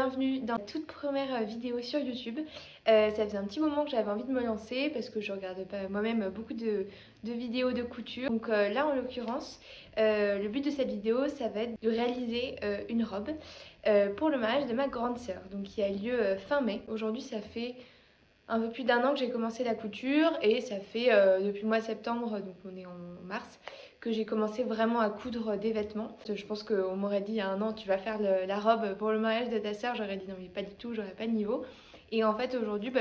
bienvenue dans la toute première vidéo sur YouTube. Ça faisait un petit moment que j'avais envie de me lancer parce que je regarde pas moi-même beaucoup de vidéos de couture. Donc là en l'occurrence, le but de cette vidéo ça va être de réaliser une robe pour le mariage de ma grande sœur. Donc qui a lieu fin mai. Aujourd'hui ça fait un peu plus d'1 an que j'ai commencé la couture et ça fait depuis le mois de septembre, donc on est en mars, que j'ai commencé vraiment à coudre des vêtements. Je pense qu'on m'aurait dit il y a 1 an tu vas faire la robe pour le mariage de ta sœur, j'aurais dit non mais pas du tout, j'aurais pas de niveau. Et en fait aujourd'hui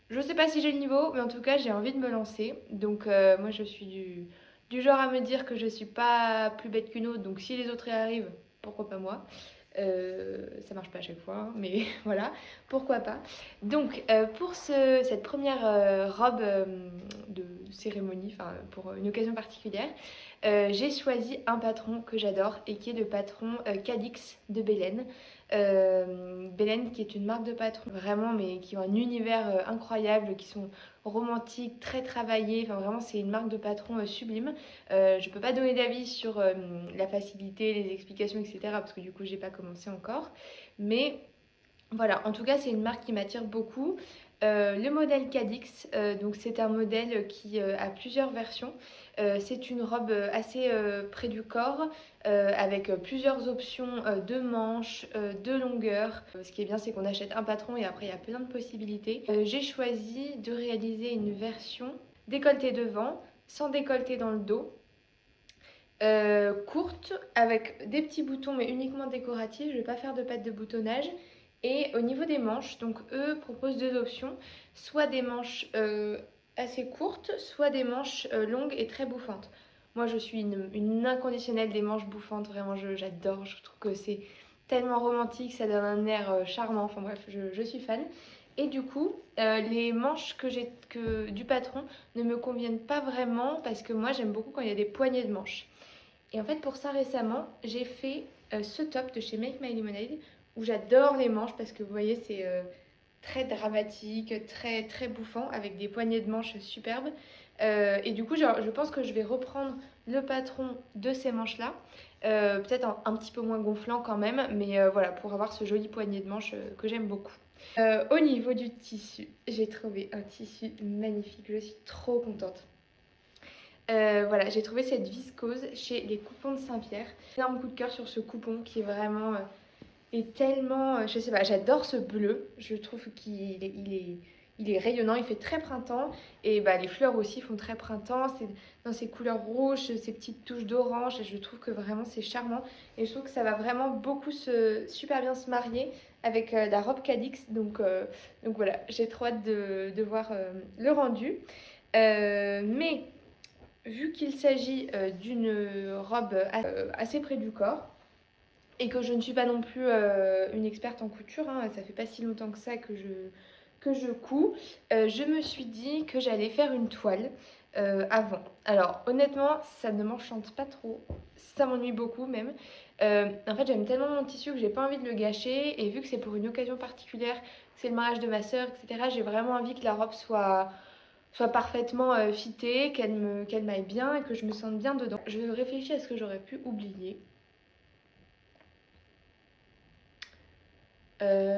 je sais pas si j'ai le niveau, mais en tout cas j'ai envie de me lancer. Donc moi je suis du genre à me dire que je suis pas plus bête qu'une autre, donc si les autres y arrivent, pourquoi pas moi. Ça marche pas à chaque fois, hein, mais voilà, pourquoi pas. Donc pour cette première robe de cérémonie, enfin pour une occasion particulière, j'ai choisi un patron que j'adore et qui est le patron Cadix de Belen. Belen qui est une marque de patron vraiment mais qui ont un univers incroyable, qui sont romantiques, très travaillés, enfin vraiment c'est une marque de patron sublime. Je peux pas donner d'avis sur la facilité, les explications, etc. parce que du coup j'ai pas commencé encore. Mais voilà, en tout cas c'est une marque qui m'attire beaucoup. Le modèle Cadix, donc c'est un modèle qui a plusieurs versions. C'est une robe assez près du corps, avec plusieurs options de manches, de longueur. Ce qui est bien, c'est qu'on achète un patron et après il y a plein de possibilités. J'ai choisi de réaliser une version décolleté devant, sans décolleté dans le dos. Courte avec des petits boutons mais uniquement décoratifs, je ne vais pas faire de pattes de boutonnage. Et au niveau des manches, donc eux proposent deux options, soit des manches assez courtes, soit des manches longues et très bouffantes. Moi je suis une inconditionnelle des manches bouffantes, vraiment j'adore, je trouve que c'est tellement romantique, ça donne un air charmant, enfin bref, je suis fan. Et du coup, les manches du patron ne me conviennent pas vraiment parce que moi j'aime beaucoup quand il y a des poignées de manches. Et en fait, pour ça, récemment, j'ai fait ce top de chez Make My Lemonade où j'adore les manches parce que vous voyez, c'est très dramatique, très, très bouffant avec des poignées de manches superbes. Et du coup, je pense que je vais reprendre le patron de ces manches-là. Peut-être un petit peu moins gonflant quand même, mais voilà, pour avoir ce joli poignet de manches que j'aime beaucoup. Au niveau du tissu, j'ai trouvé un tissu magnifique, je suis trop contente. Voilà, j'ai trouvé cette viscose chez les coupons de Saint-Pierre. Énorme coup de cœur sur ce coupon qui est vraiment est tellement, je sais pas, j'adore ce bleu. Je trouve qu'il est rayonnant, il fait très printemps et bah les fleurs aussi font très printemps. C'est dans ces couleurs rouges, ces petites touches d'orange et je trouve que vraiment c'est charmant et je trouve que ça va vraiment beaucoup super bien se marier avec la robe Cadix. Donc voilà, j'ai trop hâte de voir le rendu. Mais vu qu'il s'agit d'une robe assez près du corps et que je ne suis pas non plus une experte en couture, hein, ça fait pas si longtemps que ça que je couds, je me suis dit que j'allais faire une toile avant. Alors honnêtement, ça ne m'enchante pas trop, ça m'ennuie beaucoup même. En fait, j'aime tellement mon tissu que j'ai pas envie de le gâcher et vu que c'est pour une occasion particulière, que c'est le mariage de ma sœur, etc., j'ai vraiment envie que la robe soit parfaitement fitée, qu'elle m'aille bien et que je me sente bien dedans. Je réfléchis à ce que j'aurais pu oublier.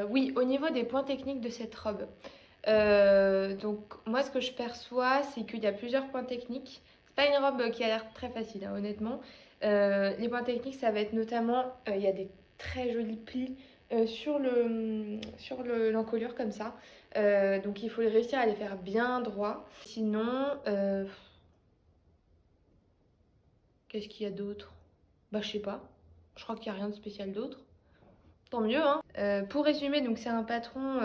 Oui, au niveau des points techniques de cette robe. Donc moi ce que je perçois c'est qu'il y a plusieurs points techniques. C'est pas une robe qui a l'air très facile hein, honnêtement. Les points techniques ça va être notamment, il y a des très jolis plis l'encolure comme ça. Donc il faut réussir à les faire bien droit. Sinon, qu'est-ce qu'il y a d'autre? Bah je sais pas. Je crois qu'il n'y a rien de spécial d'autre. Tant mieux, hein. Pour résumer, donc c'est un patron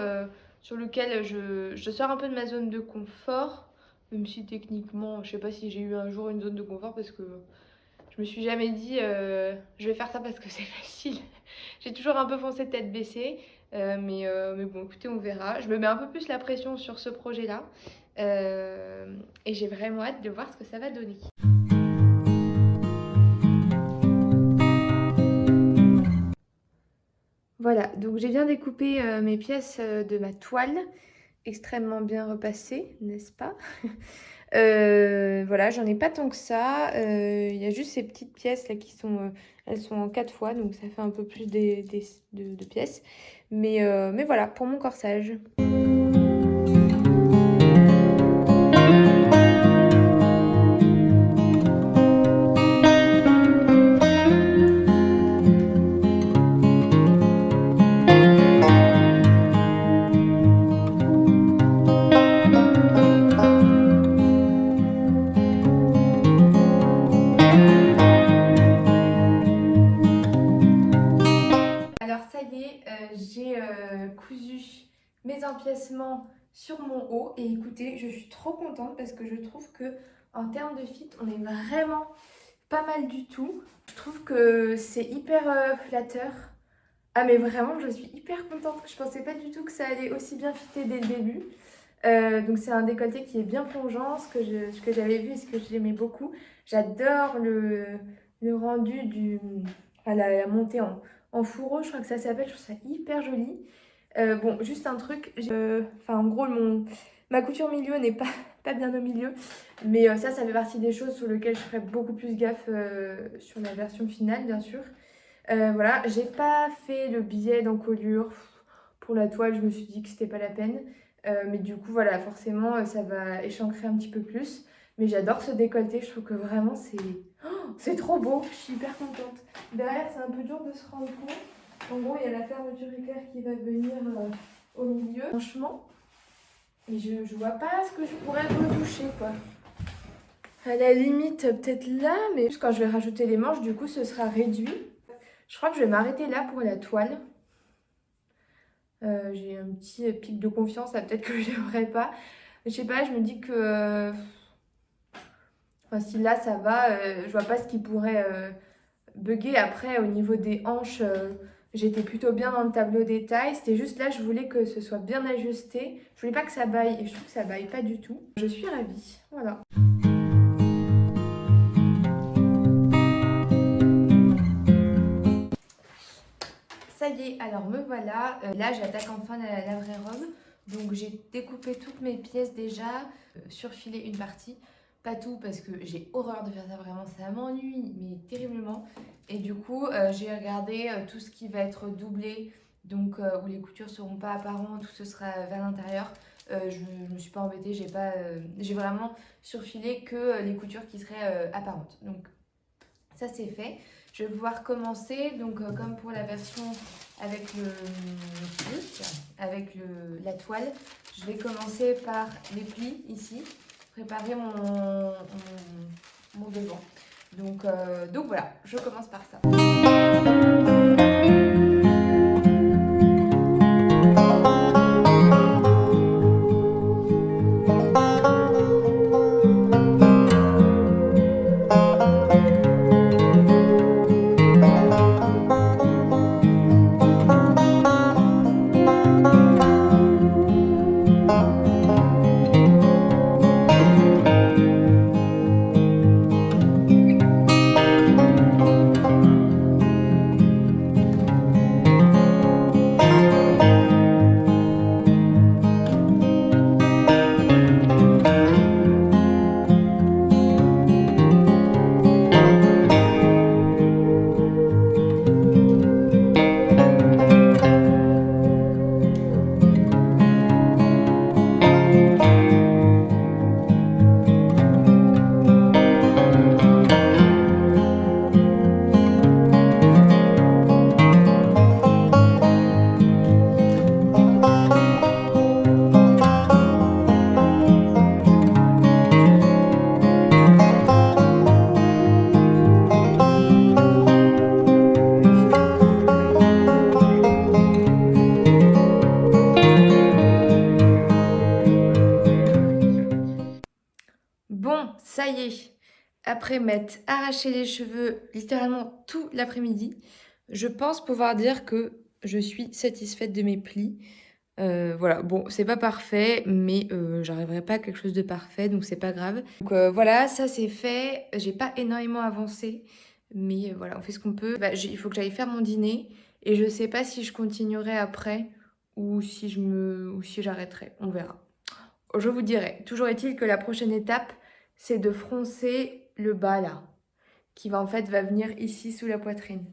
sur lequel je sors un peu de ma zone de confort, même si techniquement, je sais pas si j'ai eu un jour une zone de confort parce que je me suis jamais dit je vais faire ça parce que c'est facile. J'ai toujours un peu foncé tête baissée, mais bon, écoutez, on verra. Je me mets un peu plus la pression sur ce projet-là et j'ai vraiment hâte de voir ce que ça va donner. Voilà, donc j'ai bien découpé mes pièces de ma toile, extrêmement bien repassées, n'est-ce pas? Voilà, j'en ai pas tant que ça. Il y a juste ces petites pièces là qui sont, elles sont en 4 fois, donc ça fait un peu plus de pièces. Mais voilà, pour mon corsage. Alors ça y est, j'ai cousu mes empiècements sur mon haut et écoutez, je suis trop contente parce que je trouve que en termes de fit, on est vraiment pas mal du tout. Je trouve que c'est hyper flatteur. Ah mais vraiment, je suis hyper contente. Je pensais pas du tout que ça allait aussi bien fitter dès le début. Donc c'est un décolleté qui est bien plongeant, ce que j'avais vu et ce que j'aimais beaucoup. J'adore le rendu enfin, la montée en fourreau, je crois que ça s'appelle, je trouve ça hyper joli. Bon, juste un truc, enfin en gros ma couture milieu n'est pas bien au milieu, mais ça fait partie des choses sur lesquelles je ferai beaucoup plus gaffe sur la version finale bien sûr. Voilà, j'ai pas fait le billet d'encolure pour la toile, je me suis dit que c'était pas la peine. Mais du coup, voilà, forcément, ça va échancrer un petit peu plus. Mais j'adore ce décolleté, je trouve que vraiment c'est trop beau, je suis hyper contente. Derrière, c'est un peu dur de se rendre compte. En gros, il y a la fermeture éclair qui va venir au milieu. Franchement, mais je vois pas ce que je pourrais retoucher, quoi. À la limite, peut-être là, mais juste quand je vais rajouter les manches, du coup, ce sera réduit. Je crois que je vais m'arrêter là pour la toile. J'ai un petit pic de confiance, là, peut-être que je devrais pas. Je sais pas, je me dis que... Enfin, si là, ça va, je vois pas ce qui pourrait bugger. Après, au niveau des hanches, j'étais plutôt bien dans le tableau détail. C'était juste là, je voulais que ce soit bien ajusté. Je voulais pas que ça baille, et je trouve que ça baille pas du tout. Je suis ravie, voilà. Ça y est, alors me voilà. Là, j'attaque enfin la vraie robe. Donc, j'ai découpé toutes mes pièces déjà, surfilé une partie. Pas tout parce que j'ai horreur de faire ça vraiment, ça m'ennuie, mais terriblement. Et du coup, j'ai regardé tout ce qui va être doublé, donc où les coutures seront pas apparentes, tout ce sera vers l'intérieur. Je me suis pas embêtée, j'ai vraiment surfilé que les coutures qui seraient apparentes. Donc, ça c'est fait. Je vais pouvoir commencer, donc comme pour la version avec le truc, avec la toile, je vais commencer par les plis ici, préparer mon devant. Donc voilà, je commence par ça. Bon, ça y est, après m'être arraché les cheveux littéralement tout l'après-midi, je pense pouvoir dire que je suis satisfaite de mes plis. Voilà, bon, c'est pas parfait, mais j'arriverai pas à quelque chose de parfait, donc c'est pas grave. Donc voilà, ça c'est fait. J'ai pas énormément avancé, mais voilà, on fait ce qu'on peut. Bah, il faut que j'aille faire mon dîner, et je sais pas si je continuerai après ou si j'arrêterai. On verra. Je vous dirai. Toujours est-il que la prochaine étape, c'est de froncer le bas là, qui va en fait va venir ici sous la poitrine.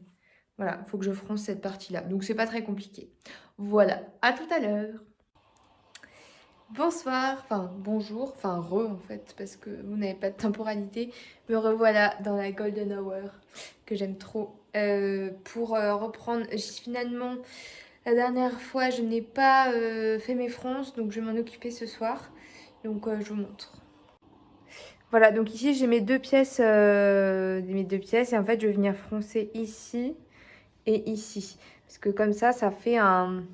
Voilà, il faut que je fronce cette partie-là. Donc c'est pas très compliqué. Voilà, à tout à l'heure. Bonsoir, enfin bonjour, enfin en fait, parce que vous n'avez pas de temporalité. Me revoilà dans la Golden Hour, que j'aime trop. Pour reprendre, finalement, la dernière fois, je n'ai pas fait mes fronces, donc je vais m'en occuper ce soir. Donc je vous montre. Voilà, donc ici j'ai mes deux pièces, et en fait je vais venir froncer ici et ici. Parce que comme ça fait un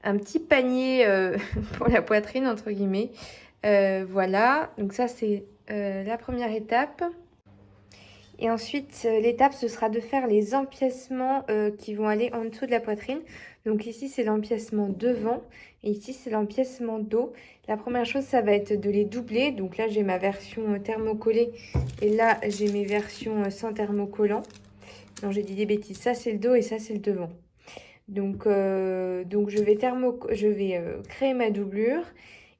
petit panier pour la poitrine, entre guillemets. Voilà, donc ça c'est la première étape. Et ensuite, l'étape, ce sera de faire les empiècements qui vont aller en dessous de la poitrine. Donc ici, c'est l'empiècement devant et ici, c'est l'empiècement dos. La première chose, ça va être de les doubler. Donc là, j'ai ma version thermocollée et là, j'ai mes versions sans thermocollant. Non, j'ai dit des bêtises. Ça, c'est le dos et ça, c'est le devant. Donc je vais créer ma doublure.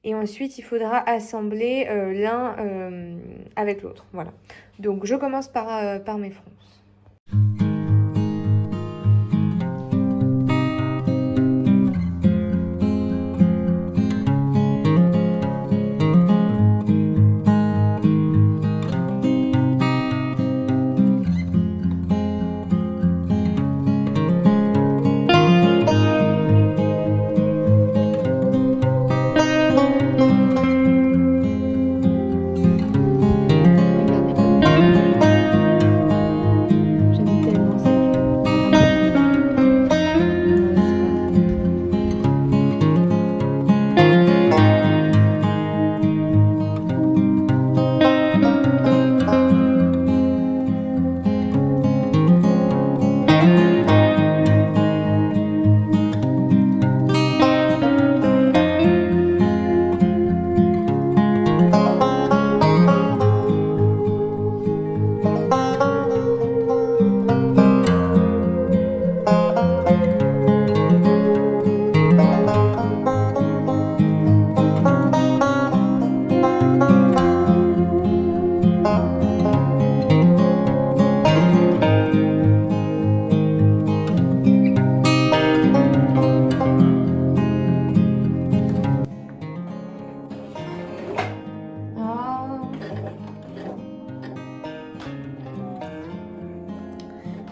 Et ensuite, il faudra assembler l'un avec l'autre. Voilà. Donc, je commence par mes fronces.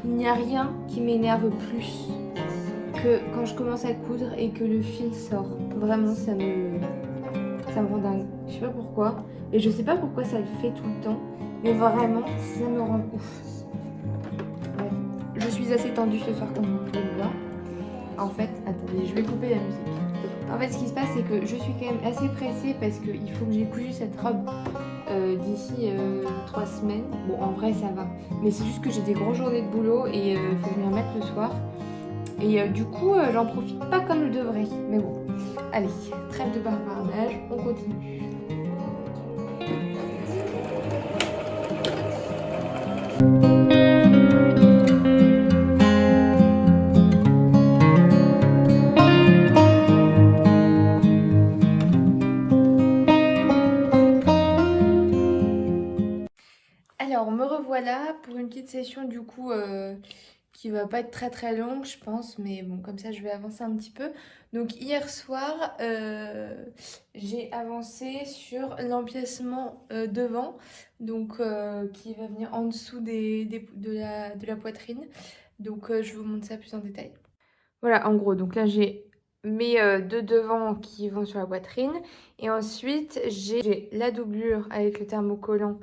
Il n'y a rien qui m'énerve plus que quand je commence à coudre et que le fil sort. Vraiment, ça me rend dingue. Je sais pas pourquoi. Et je sais pas pourquoi ça le fait tout le temps. Mais vraiment, ça me rend ouf. Bref, je suis assez tendue ce soir comme vous pouvez le voir. En fait, attendez, je vais couper la musique. En fait, ce qui se passe, c'est que je suis quand même assez pressée parce qu'il faut que j'ai cousu cette robe d'ici 3 semaines. Bon, en vrai, ça va. Mais c'est juste que j'ai des grosses journées de boulot et il faut que je m'y remette le soir. Et du coup, j'en profite pas comme je devrais. Mais bon, allez, trêve de bavardage, on continue. Alors, me revoilà pour une petite session du coup qui va pas être très très longue, je pense, mais bon, comme ça je vais avancer un petit peu. Donc, hier soir, j'ai avancé sur l'empiècement devant, donc qui va venir en dessous de la poitrine. Donc, je vous montre ça plus en détail. Voilà, en gros, donc là j'ai mes deux devants qui vont sur la poitrine et ensuite j'ai la doublure avec le thermocollant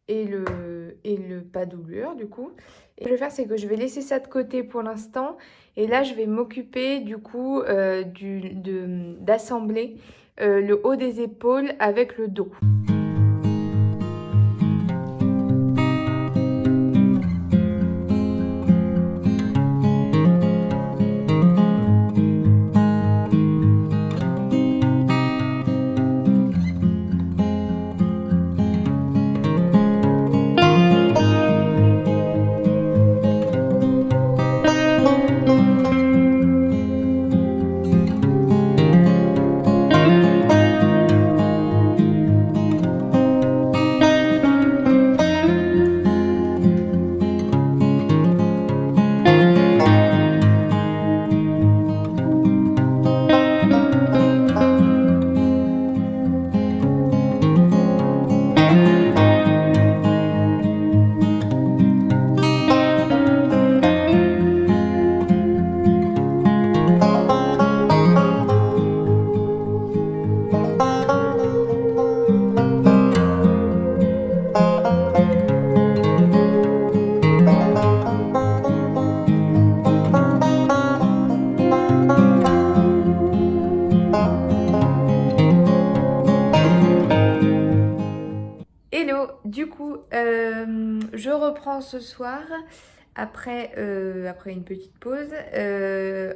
et le pas doublure du coup. Et ce que je vais faire, c'est que je vais laisser ça de côté pour l'instant et là je vais m'occuper du coup d'assembler le haut des épaules avec le dos. Je reprends ce soir après une petite pause.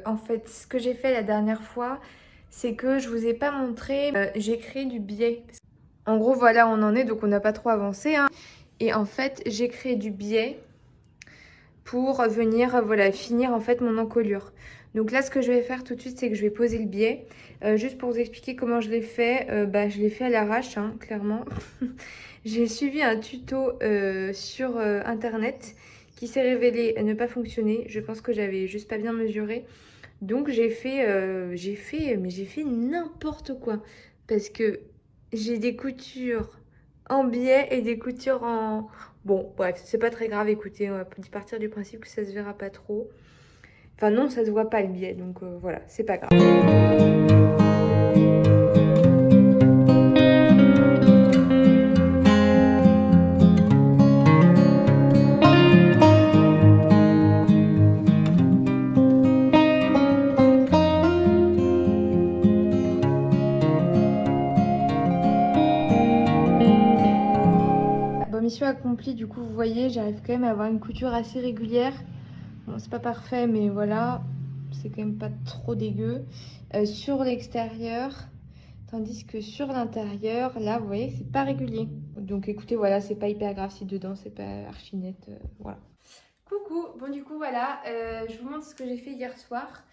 En fait, ce que j'ai fait la dernière fois, c'est que je vous ai pas montré. J'ai créé du biais. En gros, voilà, on en est, donc on n'a pas trop avancé, hein. Et en fait, j'ai créé du biais pour venir voilà, finir en fait mon encolure. Donc là, ce que je vais faire tout de suite, c'est que je vais poser le biais. Juste pour vous expliquer comment je l'ai fait, je l'ai fait à l'arrache, hein, clairement. J'ai suivi un tuto sur internet qui s'est révélé ne pas fonctionner. Je pense que j'avais juste pas bien mesuré. Donc j'ai fait n'importe quoi. Parce que j'ai des coutures en biais et des coutures en... Bon, bref, c'est pas très grave, écoutez, on va partir du principe que ça se verra pas trop. Enfin non, ça se voit pas le biais, donc voilà, c'est pas grave. Bon, mission accomplie, du coup, vous voyez, j'arrive quand même à avoir une couture assez régulière. Bon, c'est pas parfait, mais voilà, c'est quand même pas trop dégueu. Sur l'extérieur, tandis que sur l'intérieur, là, vous voyez, c'est pas régulier. Donc écoutez, voilà, c'est pas hyper grave si dedans, c'est pas archi net, voilà. Coucou, bon du coup voilà, je vous montre ce que j'ai fait hier soir.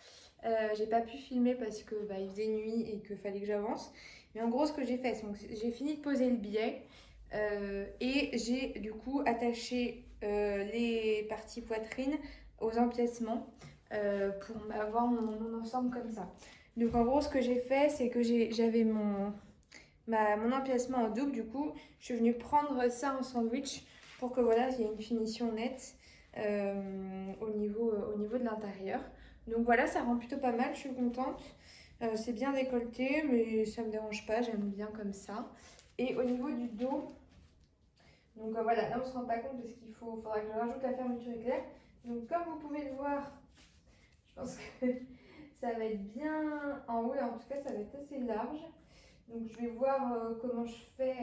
J'ai pas pu filmer parce que il faisait nuit et qu'il fallait que j'avance. Mais en gros ce que j'ai fait, c'est j'ai fini de poser le biais et j'ai du coup attaché les parties poitrine aux empiècements pour avoir mon ensemble comme ça. Donc en gros ce que j'ai fait, c'est que j'avais mon empiècement en double, du coup je suis venue prendre ça en sandwich pour que voilà, il y ait une finition nette au niveau de l'intérieur. Donc voilà, ça rend plutôt pas mal, je suis contente. C'est bien décolleté, mais ça me dérange pas, j'aime bien comme ça. Et au niveau du dos, donc voilà, là on se rend pas compte parce faudra que je rajoute la fermeture éclair. Donc comme vous pouvez le voir, je pense que ça va être bien en haut, et en tout cas ça va être assez large. Donc je vais voir comment je fais.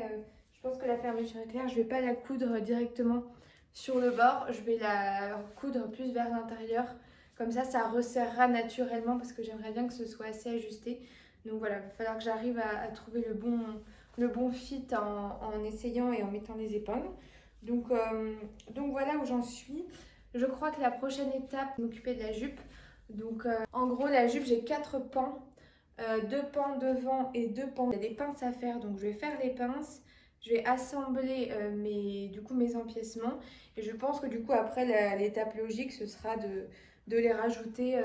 Je pense que la fermeture éclair, je vais pas la coudre directement sur le bord. Je vais la coudre plus vers l'intérieur. Comme ça resserrera naturellement parce que j'aimerais bien que ce soit assez ajusté. Donc voilà, il va falloir que j'arrive à trouver le bon fit en essayant et en mettant les épingles. Donc voilà où j'en suis. Je crois que la prochaine étape, c'est m'occuper de la jupe. Donc en gros, la jupe, j'ai 4 pans. 2 pans devant et 2 pans. Il y a des pinces à faire, donc je vais faire les pinces. Je vais assembler mes empiècements. Et je pense que du coup, après, l'étape logique, ce sera de les rajouter,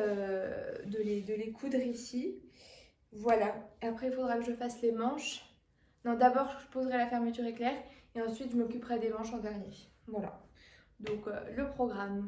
de les coudre ici. Voilà. Après, il faudra que je fasse les manches. Non, d'abord, je poserai la fermeture éclair. Et ensuite, je m'occuperai des manches en dernier. Voilà. Donc, le programme.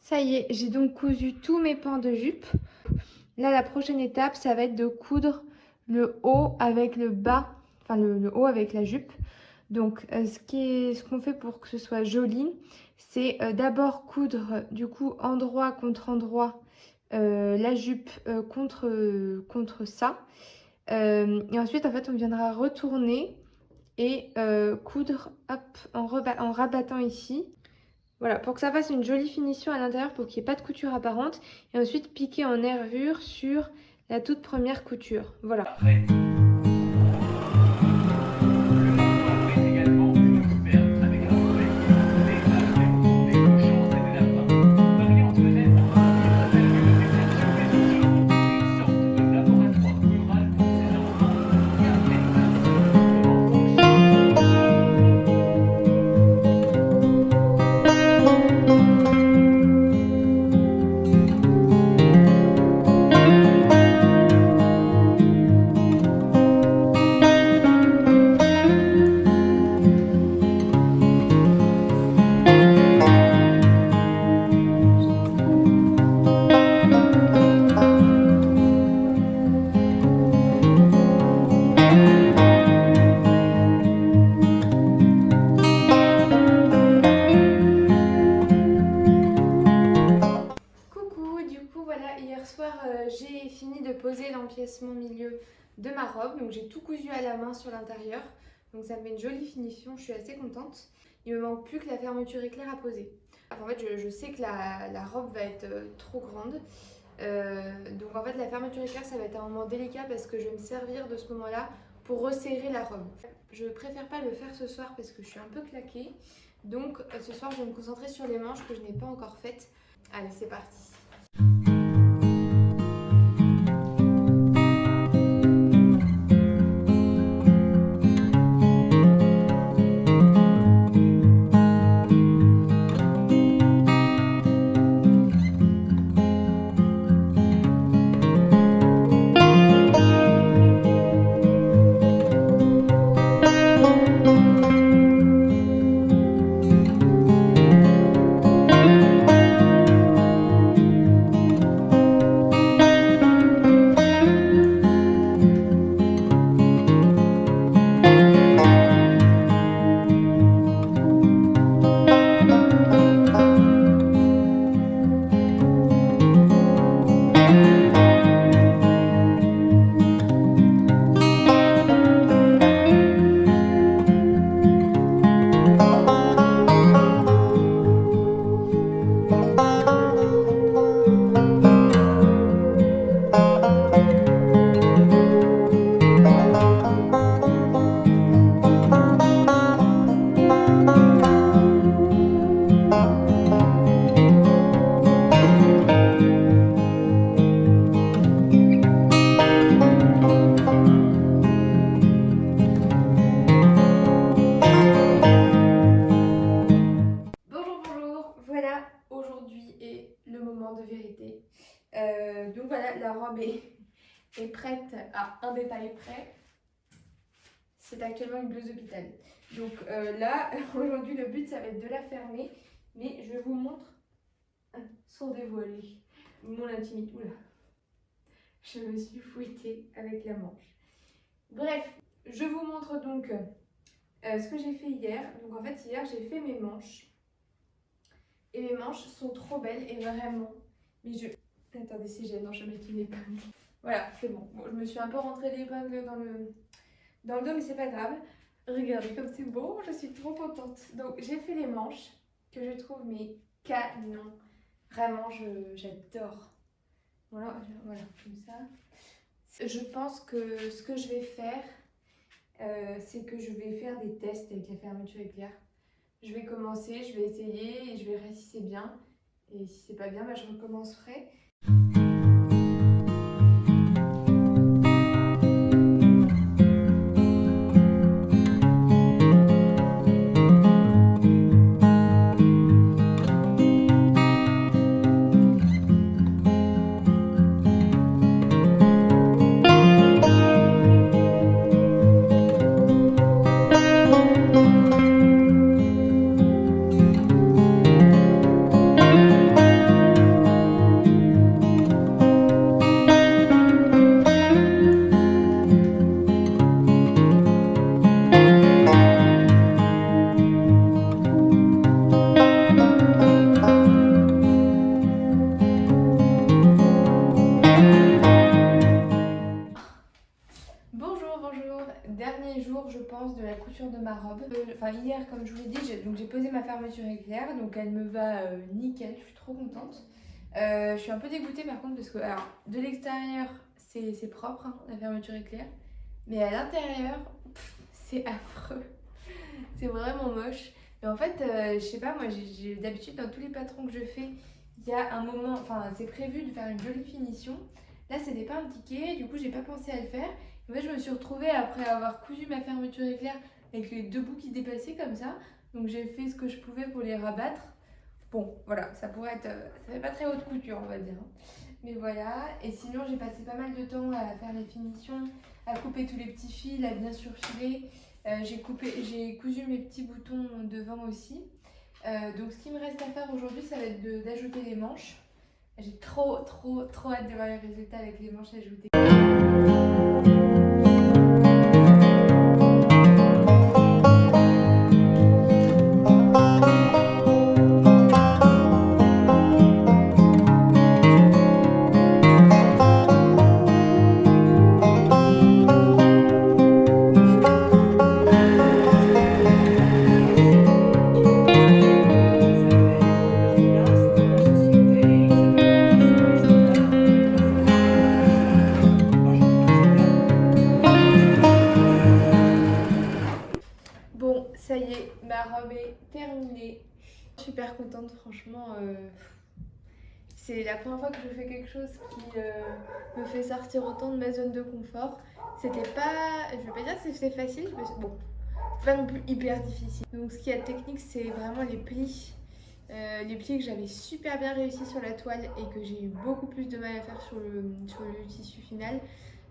Ça y est, j'ai donc cousu tous mes pans de jupe. Là, la prochaine étape, ça va être de coudre le haut avec le bas, enfin le haut avec la jupe. Donc, ce qu'on fait pour que ce soit joli, c'est d'abord coudre du coup endroit contre endroit la jupe contre ça. Et ensuite, en fait, on viendra retourner et coudre hop, en rabattant ici. Voilà, pour que ça fasse une jolie finition à l'intérieur pour qu'il n'y ait pas de couture apparente. Et ensuite piquer en nervure sur la toute première couture. Voilà. Après. J'ai fini de poser l'empiècement milieu de ma robe, donc j'ai tout cousu à la main sur l'intérieur, donc ça me fait une jolie finition, je suis assez contente. Il me manque plus que la fermeture éclair à poser. En fait je sais que la robe va être trop grande, donc en fait la fermeture éclair ça va être un moment délicat parce que je vais me servir de ce moment là pour resserrer la robe. Je préfère pas le faire ce soir parce que je suis un peu claquée, donc ce soir je vais me concentrer sur les manches que je n'ai pas encore faites. Allez, c'est parti. De vérité. Donc voilà, la robe est prête à un détail près. C'est actuellement une blouse d'hôpital. Donc là, aujourd'hui, le but, ça va être de la fermer. Mais je vous montre, sans dévoiler mon intimité. Oula, je me suis fouettée avec la manche. Bref, je vous montre donc ce que j'ai fait hier. Donc en fait, hier, j'ai fait mes manches. Et mes manches sont trop belles et vraiment... Mais je... Attendez, c'est gênant, je vais mettre une épingle. Voilà, c'est bon. Bon. Je me suis un peu rentré l'épingle dans le dos, mais c'est pas grave. Regardez comme c'est beau, je suis trop contente. Donc j'ai fait les manches que je trouve mais canon. Vraiment, j'adore. Voilà, comme ça. Je pense que ce que je vais faire, c'est que je vais faire des tests avec la fermeture éclair. Je vais commencer, je vais essayer et je verrai si c'est bien. Et si c'est pas bien, bah, je recommencerai. fermeture de ma robe. Enfin hier comme je vous l'ai dit, j'ai posé ma fermeture éclair, donc elle me va nickel, je suis trop contente. Je suis un peu dégoûtée par contre parce que alors, de l'extérieur c'est propre hein, la fermeture éclair, mais à l'intérieur c'est affreux, c'est vraiment moche. Mais en fait je sais pas, moi j'ai d'habitude dans tous les patrons que je fais, il y a un moment, enfin c'est prévu de faire une jolie finition. Là c'était pas indiqué, du coup j'ai pas pensé à le faire. En fait je me suis retrouvée après avoir cousu ma fermeture éclair avec les deux bouts qui dépassaient comme ça. Donc j'ai fait ce que je pouvais pour les rabattre. Bon, voilà, ça pourrait être. Ça fait pas très haute couture, on va dire. Mais voilà, et sinon j'ai passé pas mal de temps à faire les finitions, à couper tous les petits fils, à bien surfiler. J'ai cousu mes petits boutons devant aussi. Donc ce qui me reste à faire aujourd'hui, ça va être d'ajouter les manches. J'ai trop hâte de voir les résultats avec les manches ajoutées. Bon, ça y est, ma robe est terminée. Super contente, franchement. C'est la première fois que je fais quelque chose qui me fait sortir autant de ma zone de confort. C'était pas, je vais pas dire que c'était facile, mais bon, c'est pas non plus hyper difficile. Donc ce qui est technique, c'est vraiment les plis. Les plis que j'avais super bien réussi sur la toile et que j'ai eu beaucoup plus de mal à faire sur le tissu final.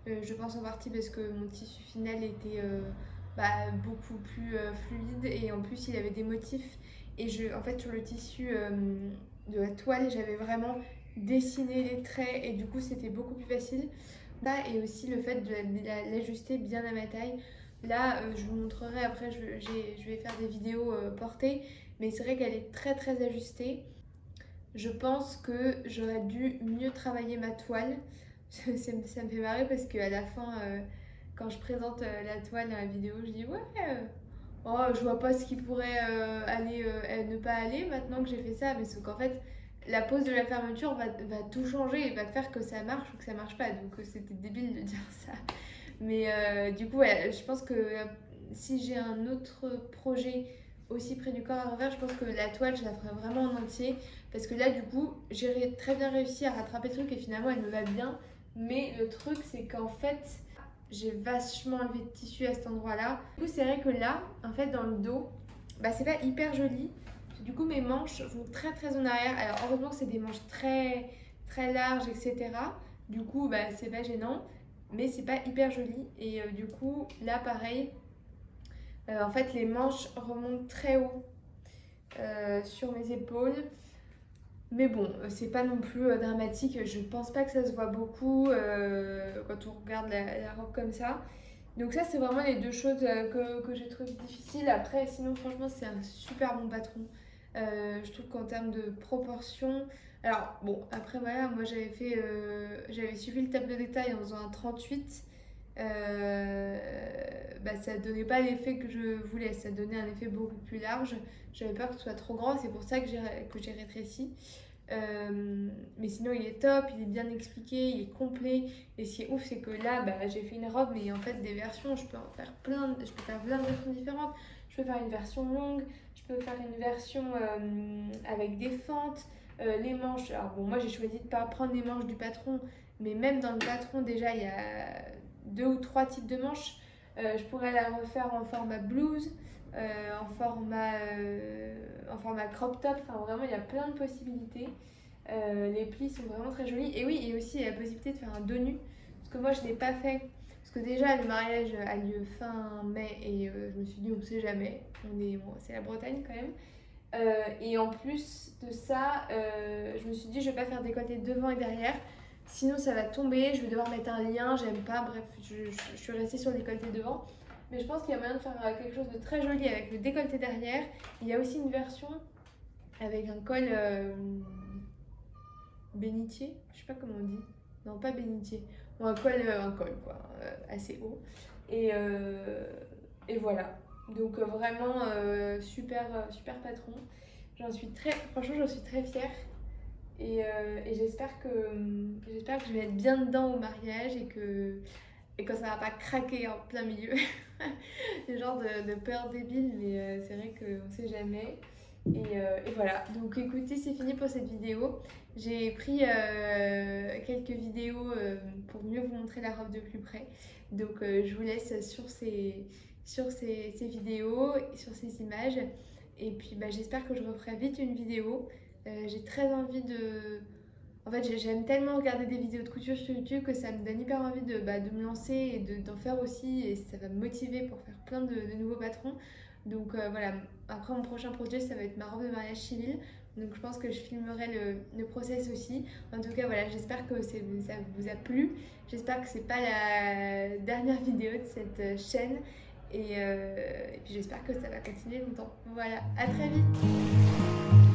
Je pense en partie parce que mon tissu final était beaucoup plus fluide et en plus il avait des motifs. Et en fait sur le tissu de la toile, j'avais vraiment dessiné les traits et du coup c'était beaucoup plus facile. Et aussi le fait de l'ajuster bien à ma taille. Là, je vous montrerai après, je vais faire des vidéos portées, mais c'est vrai qu'elle est très ajustée. Je pense que j'aurais dû mieux travailler ma toile. Ça me fait marrer parce qu'à la fin, quand je présente la toile dans la vidéo, je dis ouais, oh, je vois pas ce qui pourrait ne pas aller maintenant que j'ai fait ça. Mais sauf qu'en fait, la pose de la fermeture va tout changer et va faire que ça marche ou que ça marche pas. Donc c'était débile de dire ça. Mais du coup, ouais, je pense que si j'ai un autre projet aussi près du corps à refaire, je pense que la toile, je la ferai vraiment en entier. Parce que là, du coup, j'ai très bien réussi à rattraper le truc et finalement, elle me va bien. Mais le truc, c'est qu'en fait, j'ai vachement enlevé de tissu à cet endroit-là. Du coup, c'est vrai que là, en fait, dans le dos, c'est pas hyper joli. Du coup, mes manches vont très en arrière. Alors, heureusement que c'est des manches très larges, etc. Du coup, c'est pas gênant. Mais c'est pas hyper joli. Et du coup, là, pareil, en fait, les manches remontent très haut sur mes épaules. Mais bon, c'est pas non plus dramatique. Je pense pas que ça se voit beaucoup quand on regarde la robe comme ça. Donc ça, c'est vraiment les deux choses que j'ai trouvé difficiles. Après, sinon, franchement, c'est un super bon patron. Je trouve qu'en termes de proportion... Alors, bon, après, voilà, moi, j'avais suivi le tableau de détail en faisant un 38. Ça donnait pas l'effet que je voulais. Ça donnait un effet beaucoup plus large. J'avais peur que ce soit trop grand. C'est pour ça que j'ai rétréci. Mais sinon il est top, il est bien expliqué, il est complet. Et ce qui est ouf, c'est que là j'ai fait une robe, mais en fait des versions, je peux faire plein de versions différentes. Je peux faire une version longue, je peux faire une version avec des fentes, les manches. Alors bon, moi j'ai choisi de pas prendre les manches du patron, mais même dans le patron déjà il y a 2 ou 3 types de manches. Je pourrais la refaire en format blouse, en format crop top. Enfin vraiment il y a plein de possibilités. Les plis sont vraiment très jolis. Et oui, et aussi il y a la possibilité de faire un dos nu, parce que moi je ne l'ai pas fait. Parce que déjà le mariage a lieu fin mai et je me suis dit on sait jamais, c'est la Bretagne quand même. Et en plus de ça, je me suis dit je vais pas faire décolleté devant et derrière. Sinon ça va tomber, je vais devoir mettre un lien, j'aime pas, bref, je suis restée sur le décolleté devant. Mais je pense qu'il y a moyen de faire quelque chose de très joli avec le décolleté derrière. Il y a aussi une version avec un col bénitier, je sais pas comment on dit. Non, pas bénitier. Bon, un col quoi, assez haut. Et voilà. Donc vraiment super patron. Franchement, j'en suis très fière. Et j'espère que je vais être bien dedans au mariage et que ça va pas craquer en plein milieu. Le genre de peur débile, mais c'est vrai qu'on sait jamais. Et voilà, donc écoutez, c'est fini pour cette vidéo. J'ai pris quelques vidéos pour mieux vous montrer la robe de plus près. Donc je vous laisse sur ces vidéos, sur ces images. Et puis bah, j'espère que je referai vite une vidéo. J'ai très envie de... En fait, j'aime tellement regarder des vidéos de couture sur YouTube que ça me donne hyper envie de me lancer et d'en faire aussi. Et ça va me motiver pour faire plein de nouveaux patrons. Donc voilà, après mon prochain projet, ça va être ma robe de mariage civile. Donc je pense que je filmerai le process aussi. En tout cas, voilà, j'espère que ça vous a plu. J'espère que c'est pas la dernière vidéo de cette chaîne. Et puis j'espère que ça va continuer longtemps. Voilà, à très vite!